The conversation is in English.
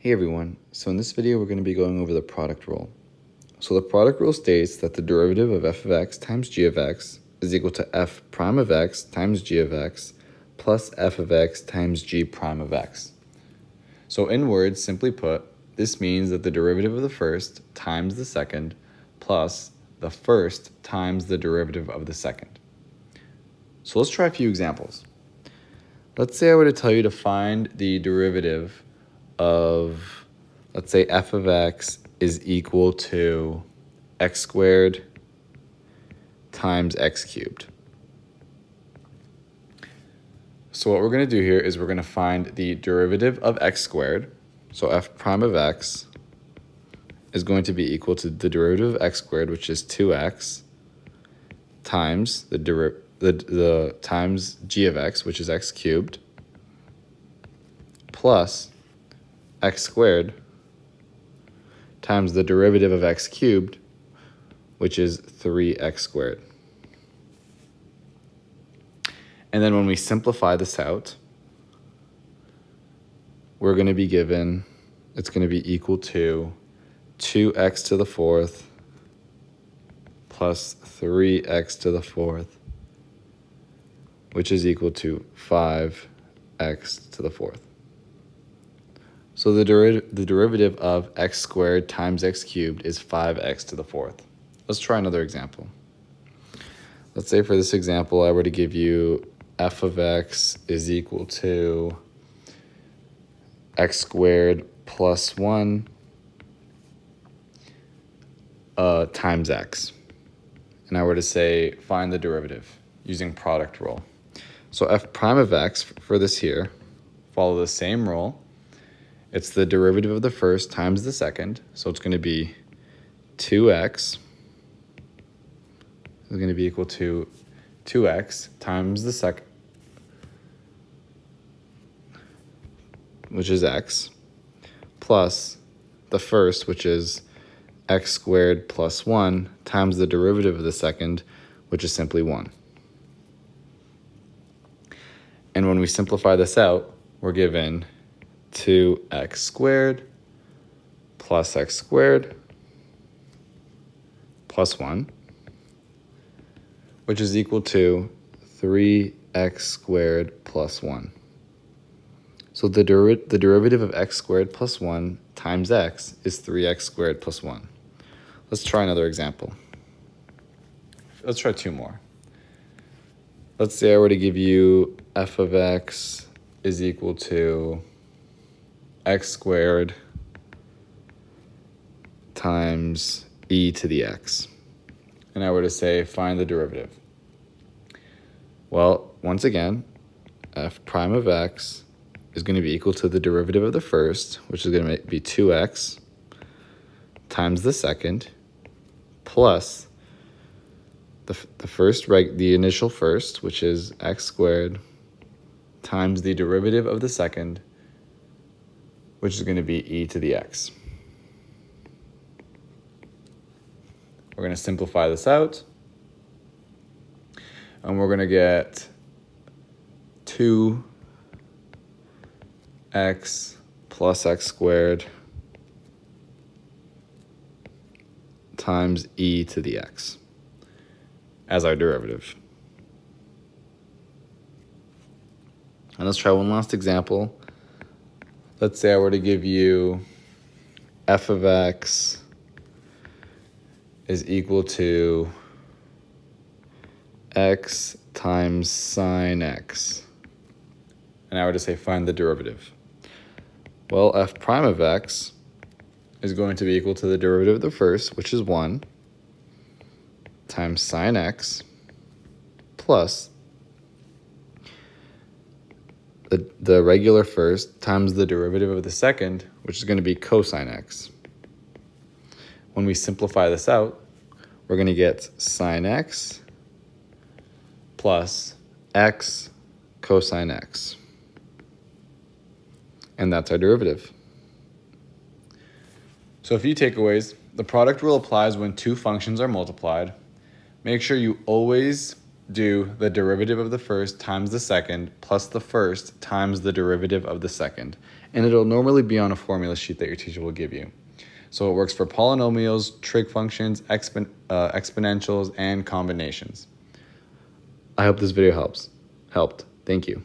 Hey everyone, so in this video we're going to be going over the product rule. So the product rule states that the derivative of f of x times g of x is equal to f prime of x times g of x plus f of x times g prime of x. So in words, simply put, this means that the derivative of the first times the second plus the first times the derivative of the second. So let's try a few examples. Let's say I were to tell you to find the derivative of, let's say f of x is equal to x squared times x cubed. So what we're going to do here is we're going to find the derivative of x squared. So f prime of x is going to be equal to the derivative of x squared, which is 2x, times the times g of x, which is x cubed, plus x squared times the derivative of x cubed, which is 3x squared. And then when we simplify this out, we're going to be given, it's going to be equal to 2x to the fourth plus 3x to the fourth, which is equal to 5x to the fourth. So the derivative of x squared times x cubed is 5x to the fourth. Let's try another example. Let's say for this example, I were to give you f of x is equal to x squared plus 1 times x. And I were to say find the derivative using product rule. So f prime of x for this here, follow the same rule. It's the derivative of the first times the second. So it's going to be 2x is going to be equal to 2x times the second, which is x, plus the first, which is x squared plus 1 times the derivative of the second, which is simply 1. And when we simplify this out, we're given 2x squared plus x squared plus 1, which is equal to 3x squared plus 1. So the derivative of x squared plus 1 times x is 3x squared plus 1. Let's try another example. Let's try two more. Let's say I were to give you f of x is equal to x squared times e to the x. And I were to say find the derivative. Well, once again, f prime of x is going to be equal to the derivative of the first, which is going to be 2x times the second, plus the initial first, which is x squared, times the derivative of the second, which is going to be e to the x. We're going to simplify this out, and we're going to get 2x plus x squared times e to the x as our derivative. And let's try one last example. Let's say I were to give you f of x is equal to x times sine x. And I were to say find the derivative. Well, f prime of x is going to be equal to the derivative of the first, which is 1, times sine x, plus the regular first times the derivative of the second, which is going to be cosine x. When we simplify this out, we're going to get sine x plus x cosine x. And that's our derivative. So a few takeaways. The product rule applies when two functions are multiplied. Make sure you always do the derivative of the first times the second plus the first times the derivative of the second. and it'll normally be on a formula sheet that your teacher will give you. So it works for polynomials, trig functions, exponentials, and combinations. I hope this video helped. Thank you.